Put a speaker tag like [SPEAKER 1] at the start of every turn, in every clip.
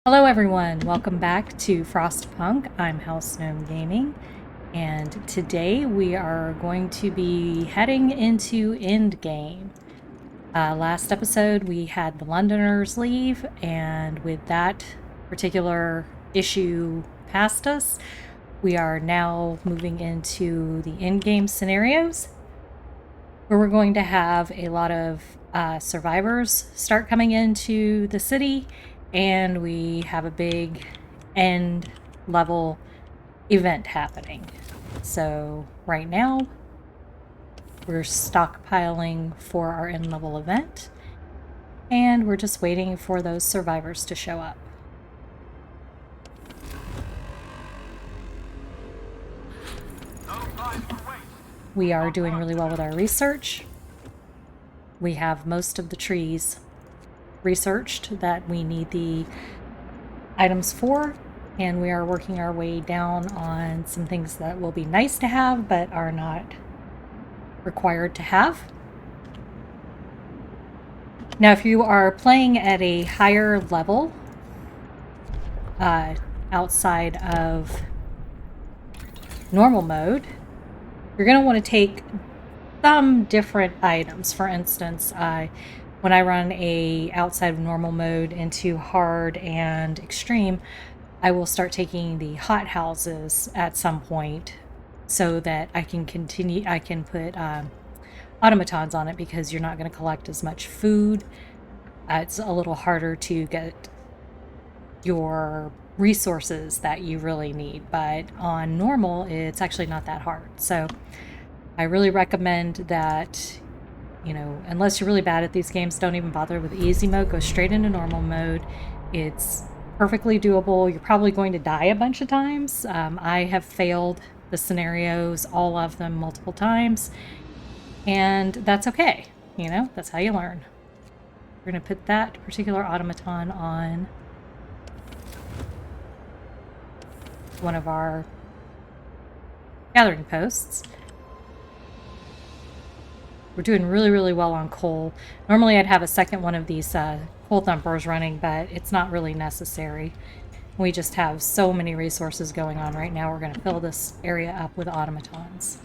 [SPEAKER 1] Hello everyone, welcome back to Frostpunk. I'm House Gnome Gaming, and today we are going to be heading into endgame. Last episode we had the Londoners leave, and with that particular issue past us, we are now moving into the endgame scenarios, where we're going to have a lot of survivors start coming into the city, and we have a big end level event happening. So right now we're stockpiling for our end level event, and we're just waiting for those survivors to show up. We are doing really well with our research. We have most of the trees researched that we need the items for, and we are working our way down on some things that will be nice to have but are not required to have. Now, if you are playing at a higher level outside of normal mode, you're going to want to take some different items. For instance, when I run a outside of normal mode into hard and extreme, I will start taking the hot houses at some point so that I can put automatons on it, because you're not going to collect as much food. It's a little harder to get your resources that you really need, but on normal it's actually not that hard. So I really recommend that, unless you're really bad at these games, don't even bother with easy mode. Go straight into normal mode. It's perfectly doable. You're probably going to die a bunch of times. I have failed the scenarios, all of them, multiple times, and that's okay. That's how you learn. We're going to put that particular automaton on one of our gathering posts. We're doing really, really well on coal. Normally I'd have a second one of these coal thumpers running, but it's not really necessary. We just have so many resources going on right now. We're going to fill this area up with automatons.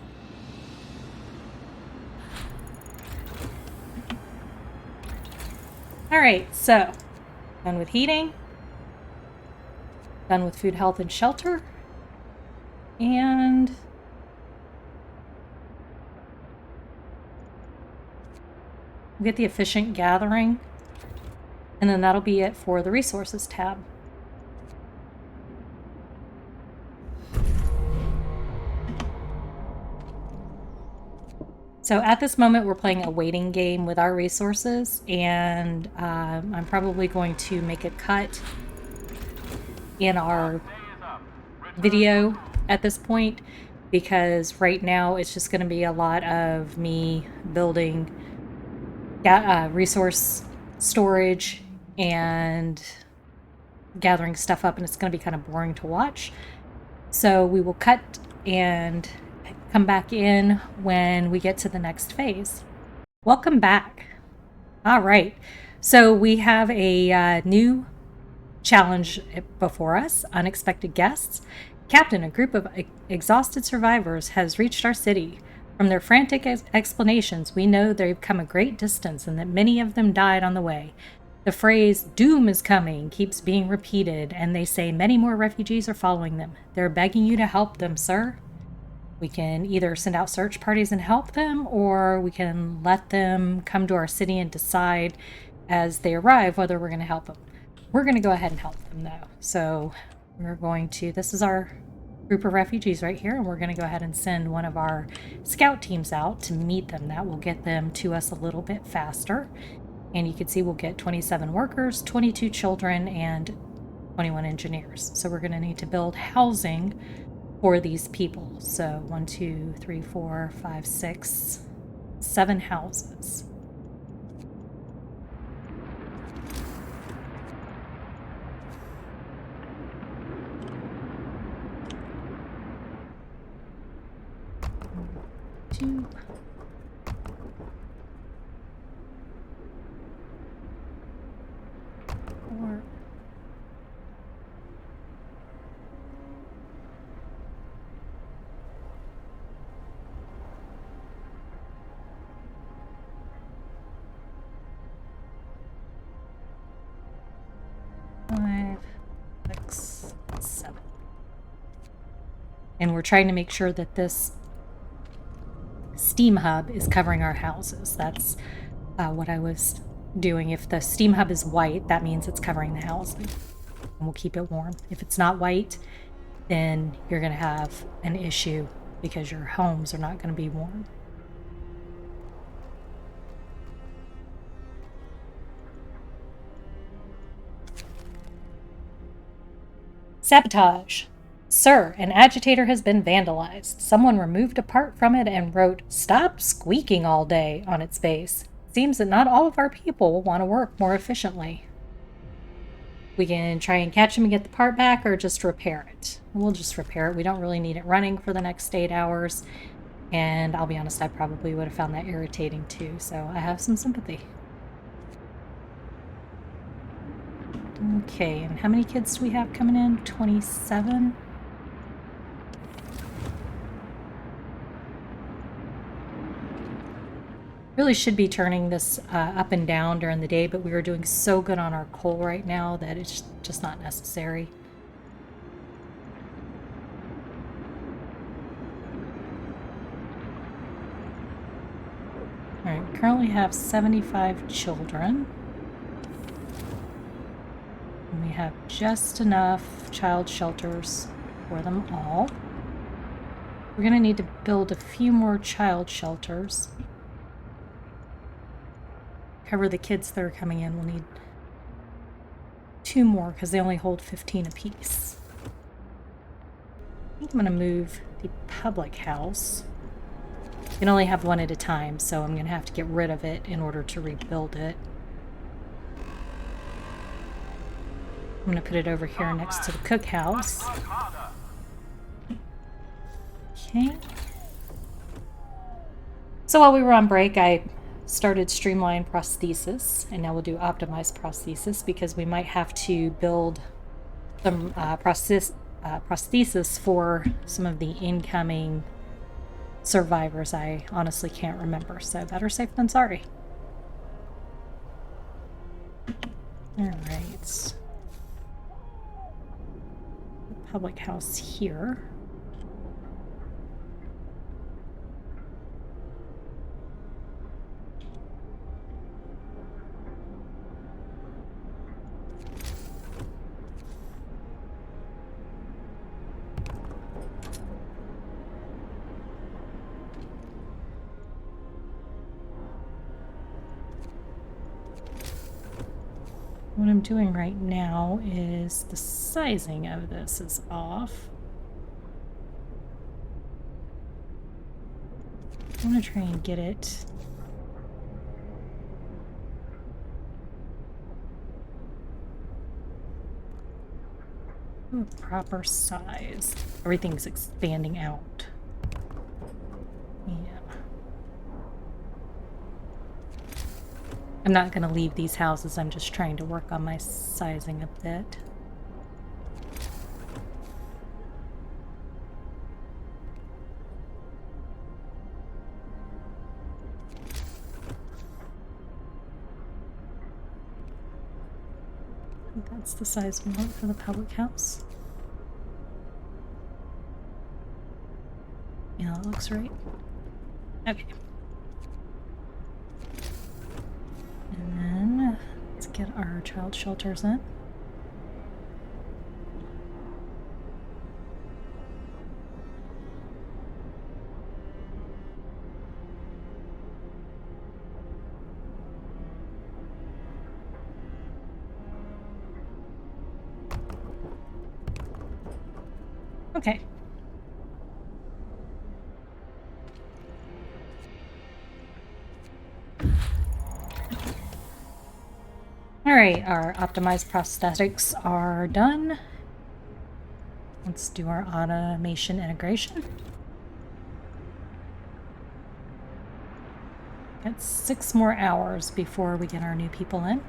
[SPEAKER 1] Alright, so done with heating, done with food, health, and shelter, and we'll get the efficient gathering, and then that'll be it for the resources tab. So at this moment, we're playing a waiting game with our resources, and I'm probably going to make a cut in our video at this point, because right now it's just going to be a lot of me building resource storage and gathering stuff up, and it's going to be kind of boring to watch. So we will cut and come back in when we get to the next phase. Welcome back. All right, so we have a new challenge before us. Unexpected guests. Captain, a group of exhausted survivors has reached our city. From their frantic explanations, we know they've come a great distance and that many of them died on the way. The phrase, "doom is coming," keeps being repeated, and they say many more refugees are following them. They're begging you to help them, sir. We can either send out search parties and help them, or we can let them come to our city and decide as they arrive whether we're going to help them. We're going to go ahead and help them, though. So we're going to, this is our group of refugees right here, and we're going to go ahead and send one of our scout teams out to meet them. That will get them to us a little bit faster. And you can see we'll get 27 workers, 22 children, and 21 engineers. So we're going to need to build housing for these people. So 1, 2, 3, 4, 5, 6, 7 houses. Two. 4. And we're trying to make sure that this steam hub is covering our houses. That's what I was doing. If the steam hub is white, that means it's covering the housing. And we'll keep it warm. If it's not white, then you're going to have an issue because your homes are not going to be warm. Sabotage. Sir, an agitator has been vandalized. Someone removed a part from it and wrote, "Stop squeaking all day" on its base. Seems that not all of our people will want to work more efficiently. We can try and catch him and get the part back, or just repair it. We'll just repair it. We don't really need it running for the next 8 hours. And I'll be honest, I probably would have found that irritating too, so I have some sympathy. Okay, and how many kids do we have coming in? 27? Really should be turning this up and down during the day, but we are doing so good on our coal right now that it's just not necessary. Alright, we currently have 75 children. And we have just enough child shelters for them all. We're going to need to build a few more child shelters. Cover the kids that are coming in. We'll need 2 more because they only hold 15 apiece. I think I'm going to move the public house. You can only have one at a time, so I'm going to have to get rid of it in order to rebuild it. I'm going to put it over here next to the cookhouse. Okay. So while we were on break, I started Streamline Prosthesis, and now we'll do Optimize Prosthesis because we might have to build some prosthesis for some of the incoming survivors. I honestly can't remember, so better safe than sorry. Alright. Public house here. What I'm doing right now is the sizing of this is off. I'm going to try and get it to a proper size. Everything's expanding out. Yeah. I'm not going to leave these houses. I'm just trying to work on my sizing a bit. I think that's the size we want for the public house. Yeah, that looks right. Okay. And then let's get our child shelters in. Okay. Alright, our optimized prosthetics are done. Let's do our automation integration. Got 6 more hours before we get our new people in.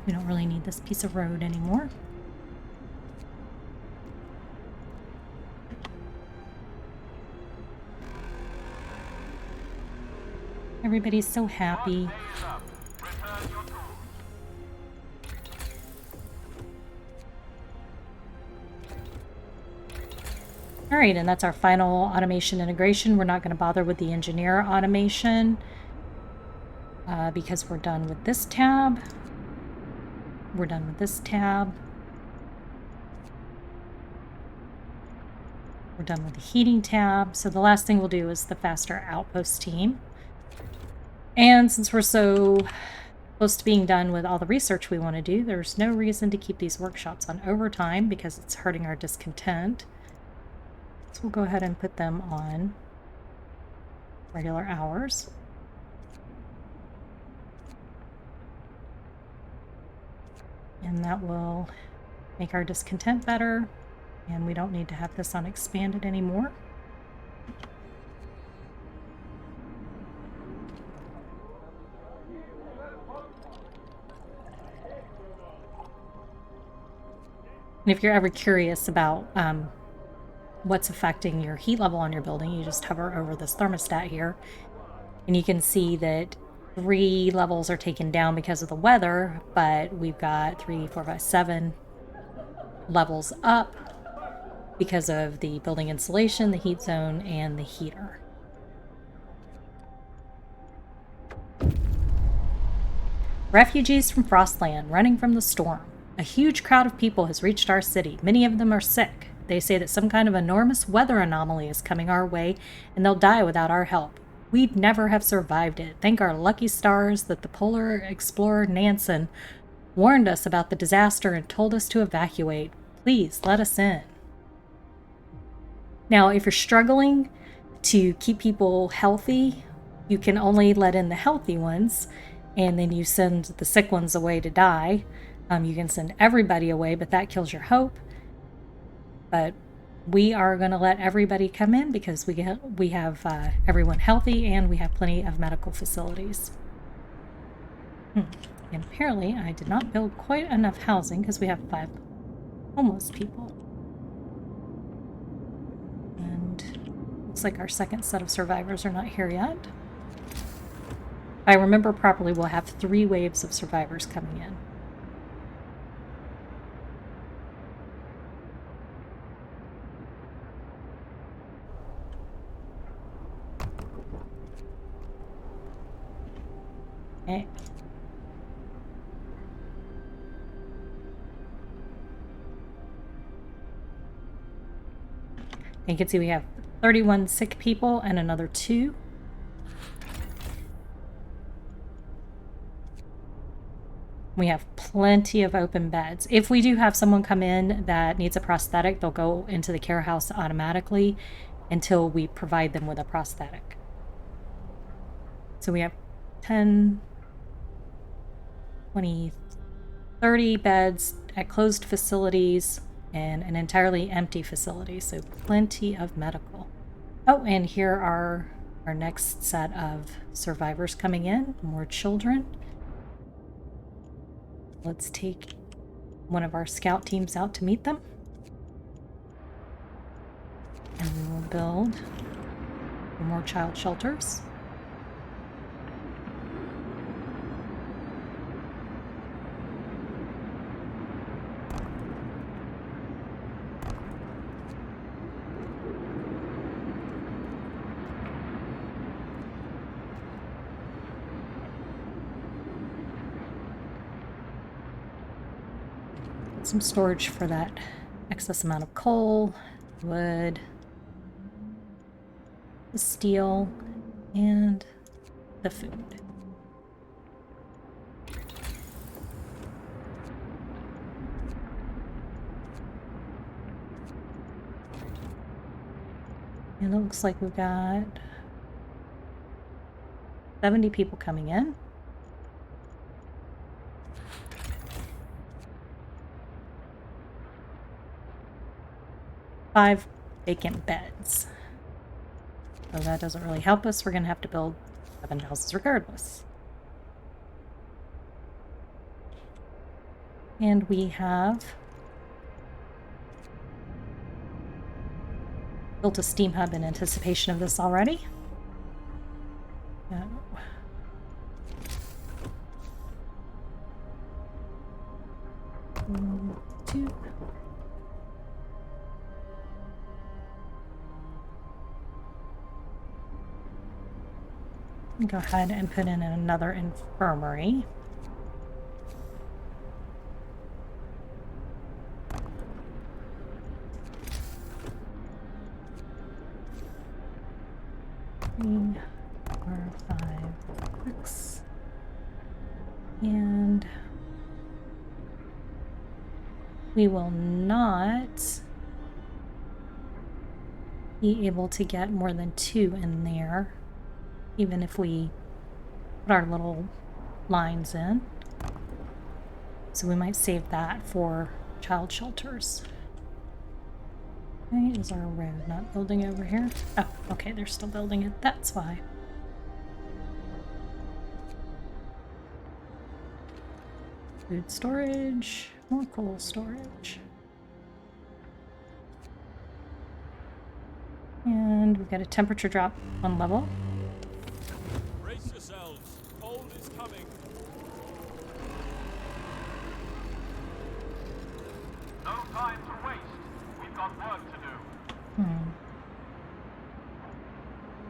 [SPEAKER 1] We don't really need this piece of road anymore. Everybody's so happy. All right, and that's our final automation integration. We're not going to bother with the engineer automation because we're done with this tab. We're done with this tab. We're done with the heating tab. So the last thing we'll do is the faster outpost team. And since we're so close to being done with all the research we want to do, there's no reason to keep these workshops on overtime because it's hurting our discontent. So we'll go ahead and put them on regular hours. And that will make our discontent better. And we don't need to have this on expanded anymore. And if you're ever curious about what's affecting your heat level on your building, you just hover over this thermostat here. And you can see that 3 levels are taken down because of the weather, but we've got 3, 4, 5, 7 levels up because of the building insulation, the heat zone, and the heater. Refugees from Frostland running from the storm. A huge crowd of people has reached our city. Many of them are sick. They say that some kind of enormous weather anomaly is coming our way, and they'll die without our help. We'd never have survived it. Thank our lucky stars that the polar explorer Nansen warned us about the disaster and told us to evacuate. Please let us in. Now, if you're struggling to keep people healthy, you can only let in the healthy ones, and then you send the sick ones away to die. You can send everybody away, but that kills your hope. But we are going to let everybody come in because we have everyone healthy and we have plenty of medical facilities. And apparently I did not build quite enough housing because we have 5 homeless people. And looks like our second set of survivors are not here yet. If I remember properly, we'll have 3 waves of survivors coming in. Okay. And you can see we have 31 sick people and another 2. We have plenty of open beds. If we do have someone come in that needs a prosthetic, they'll go into the care house automatically until we provide them with a prosthetic. So we have 10, 20, 30 beds at closed facilities and an entirely empty facility, so plenty of medical. Oh, and here are our next set of survivors coming in, more children. Let's take one of our scout teams out to meet them. And we will build more child shelters. Some storage for that excess amount of coal, wood, the steel, and the food. And it looks like we've got 70 people coming in. Five vacant beds. So that doesn't really help us. We're going to have to build 7 houses regardless. And we have built a steam hub in anticipation of this already. One, 2. Go ahead and put in another infirmary. Three, 4, 5, 6. And we will not be able to get more than 2 in there, even if we put our little lines in. So we might save that for child shelters. Okay, is our road not building over here? Oh, okay, they're still building it. That's why. Food storage, more coal storage. And we've got a temperature drop 1 level.
[SPEAKER 2] Brace yourselves. Cold is coming. No time to waste. We've got work to do.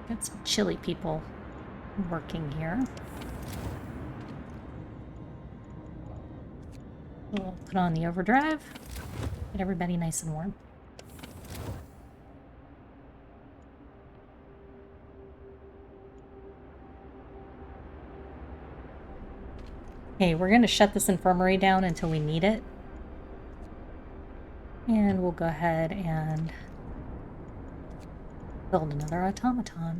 [SPEAKER 1] Got some chilly people working here. We'll put on the overdrive. Get everybody nice and warm. Okay, we're going to shut this infirmary down until we need it. And we'll go ahead and build another automaton.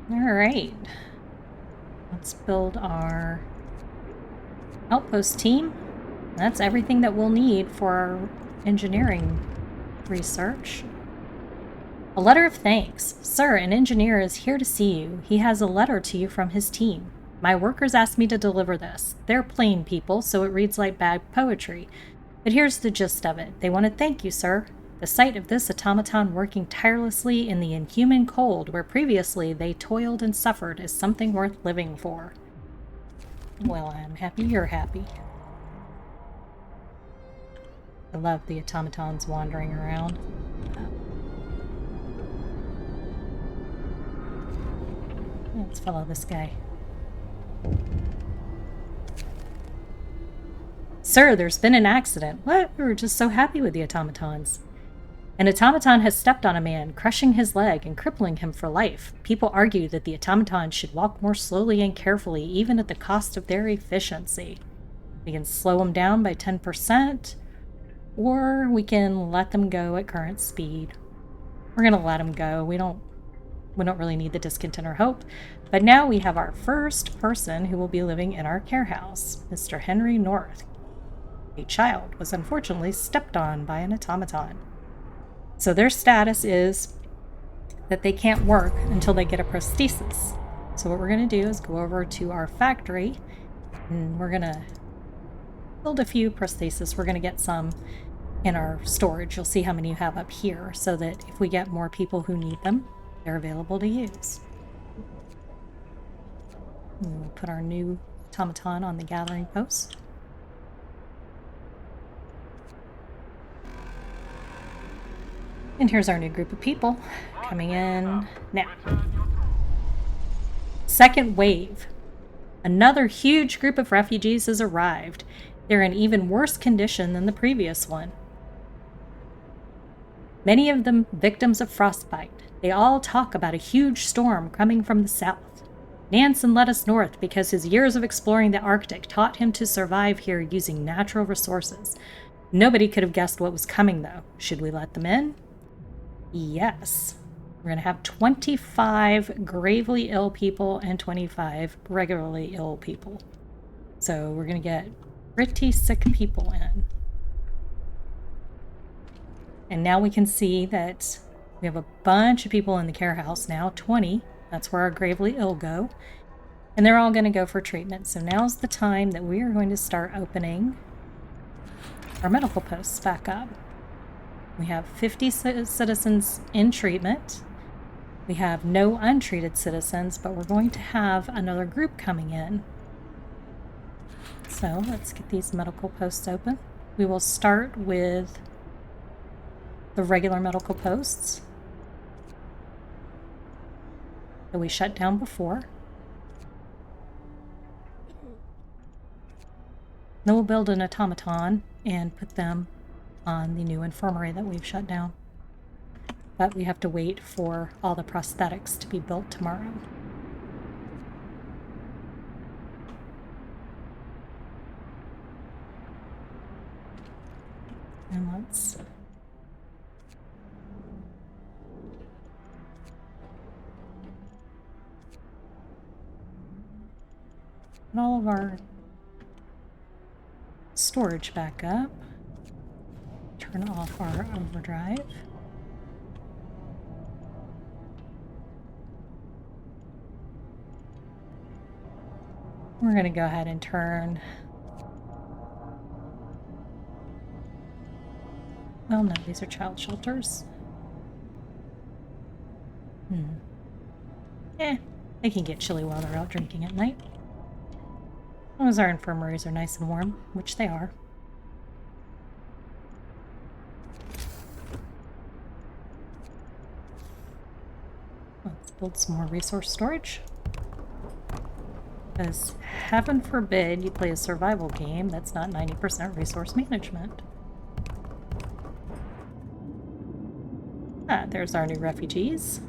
[SPEAKER 1] Alright. Let's build our outpost team. That's everything that we'll need for our engineering research. A letter of thanks. Sir, an engineer is here to see you. He has a letter to you from his team. My workers asked me to deliver this. They're plain people, so it reads like bad poetry. But here's the gist of it. They want to thank you, sir. The sight of this automaton working tirelessly in the inhuman cold where previously they toiled and suffered is something worth living for. Well, I'm happy you're happy. I love the automatons wandering around. Let's follow this guy. Sir, there's been an accident. What? We were just so happy with the automatons. An automaton has stepped on a man, crushing his leg and crippling him for life. People argue that the automatons should walk more slowly and carefully, even at the cost of their efficiency. We can slow them down by 10%, or we can let them go at current speed. We're going to let them go. We don't really need the discontent or hope. But now we have our first person who will be living in our care house, Mr. Henry North. A child was unfortunately stepped on by an automaton. So their status is that they can't work until they get a prosthesis. So what we're going to do is go over to our factory and we're going to build a few prosthesis. We're going to get some in our storage. You'll see how many you have up here so that if we get more people who need them, they're available to use. We'll put our new automaton on the gathering post. And here's our new group of people coming in now. Second wave. Another huge group of refugees has arrived. They're in even worse condition than the previous one. Many of them victims of frostbite. They all talk about a huge storm coming from the south. Nansen led us north because his years of exploring the Arctic taught him to survive here using natural resources. Nobody could have guessed what was coming, though. Should we let them in? Yes. We're going to have 25 gravely ill people and 25 regularly ill people. So we're going to get pretty sick people in. And now we can see that we have a bunch of people in the care house now, 20. That's where our gravely ill go. And they're all going to go for treatment. So now's the time that we are going to start opening our medical posts back up. We have 50 citizens in treatment. We have no untreated citizens, but we're going to have another group coming in. So let's get these medical posts open. We will start with the regular medical posts that we shut down before. Then we'll build an automaton and put them on the new infirmary that we've shut down. But we have to wait for all the prosthetics to be built tomorrow. And let's put all of our storage back up. Turn off our overdrive. We're going to go ahead and turn... Well, no, these are child shelters. They can get chilly while they're out drinking at night. As long as our infirmaries are nice and warm, which they are. Let's build some more resource storage. Because heaven forbid you play a survival game that's not 90% resource management. Ah, there's our new refugees.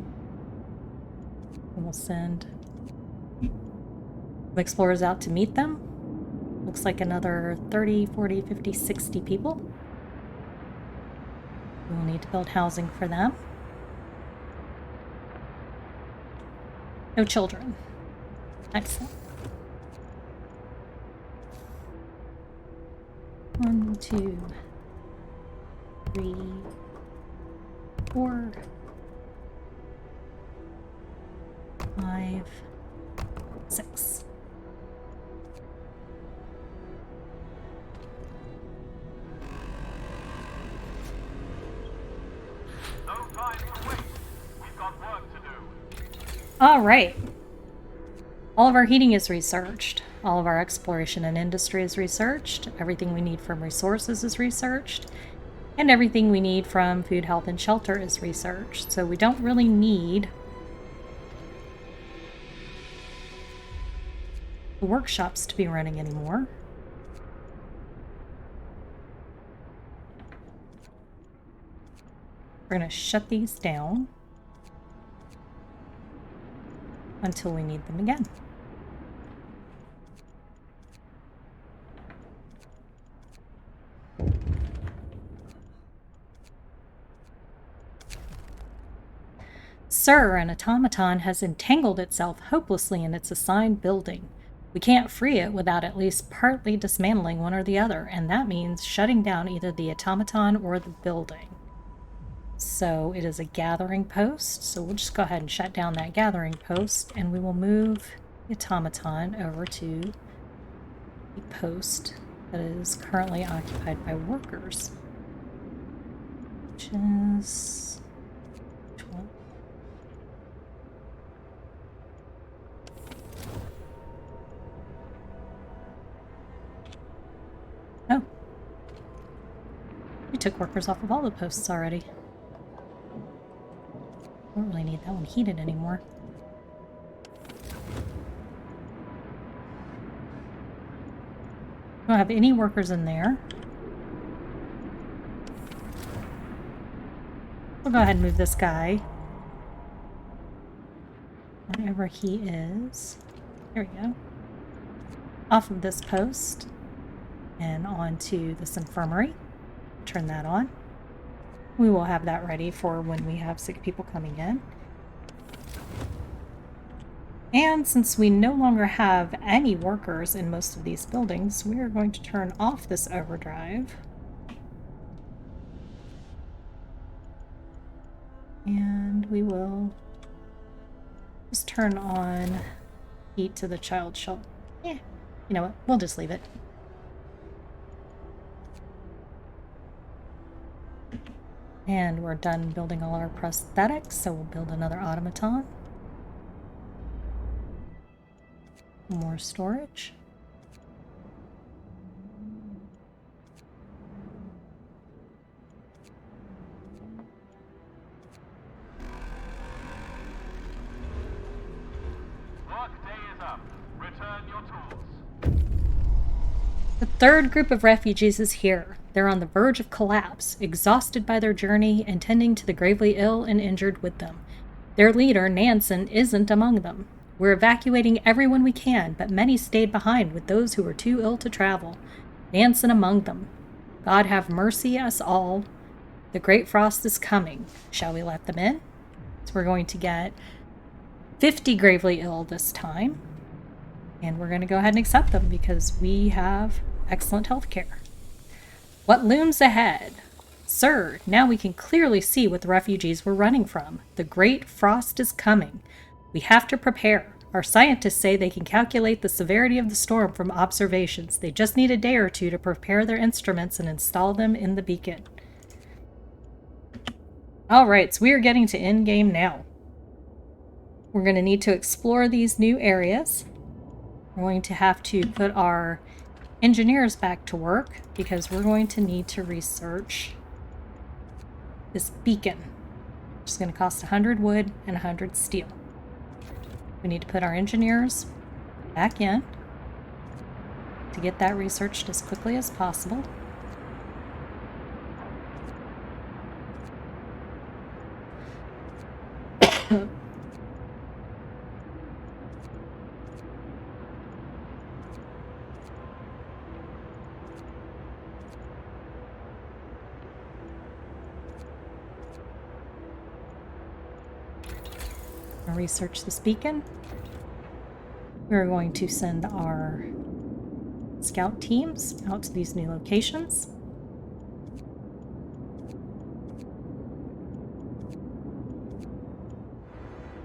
[SPEAKER 1] And we'll send some explorers out to meet them. Looks like another 30, 40, 50, 60 people. We'll need to build housing for them. No children. Excellent. 1, 2, 3, 4, 5, 6.
[SPEAKER 2] No time to waste. We've got work to do.
[SPEAKER 1] All right. All of our heating is researched. All of our exploration and industry is researched. Everything we need from resources is researched. And everything we need from food, health, and shelter is researched. So we don't really need the workshops to be running anymore. We're going to shut these down until we need them again. Sir, an automaton has entangled itself hopelessly in its assigned building. We can't free it without at least partly dismantling one or the other, and that means shutting down either the automaton or the building. So it is a gathering post, so we'll just go ahead and shut down that gathering post, and we will move the automaton over to the post that is currently occupied by workers, which is... which one? Oh. We took workers off of all the posts already. Don't really need that one heated anymore. Don't have any workers in there. We'll go ahead and move this guy. Wherever he is. Here we go. Off of this post and onto this infirmary. Turn that on. We will have that ready for when we have sick people coming in. And since we no longer have any workers in most of these buildings, we are going to turn off this overdrive. And we will just turn on heat to the child shelter. Yeah, you know what? We'll just leave it. And we're done building all our prosthetics, so we'll build another automaton. More storage. The third group of refugees is here. They're on the verge of collapse, exhausted by their journey and tending to the gravely ill and injured with them. Their leader, Nansen, isn't among them. We're evacuating everyone we can, but many stayed behind with those who were too ill to travel. Nansen among them. God have mercy us all. The great frost is coming. Shall we let them in? So we're going to get 50 gravely ill this time. And we're going to go ahead and accept them because we have excellent health care. What looms ahead? Sir, now we can clearly see what the refugees were running from. The great frost is coming. We have to prepare. Our scientists say they can calculate the severity of the storm from observations. They just need a day or two to prepare their instruments and install them in the beacon. Alright, so we are getting to endgame now. We're going to need to explore these new areas. We're going to have to put our engineers back to work because we're going to need to research this beacon, which is going to cost 100 wood and 100 steel. We need to put our engineers back in to get that researched as quickly as possible. Research this beacon. We're going to send our scout teams out to these new locations.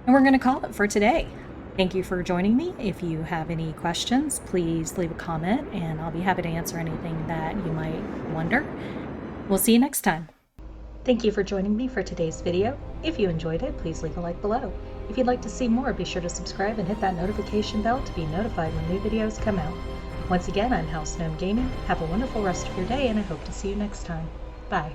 [SPEAKER 1] And we're going to call it for today. Thank you for joining me. If you have any questions, please leave a comment and I'll be happy to answer anything that you might wonder. We'll see you next time. Thank you for joining me for today's video. If you enjoyed it, please leave a like below. If you'd like to see more, be sure to subscribe and hit that notification bell to be notified when new videos come out. Once again, I'm House Gnome Gaming. Have a wonderful rest of your day, and I hope to see you next time. Bye.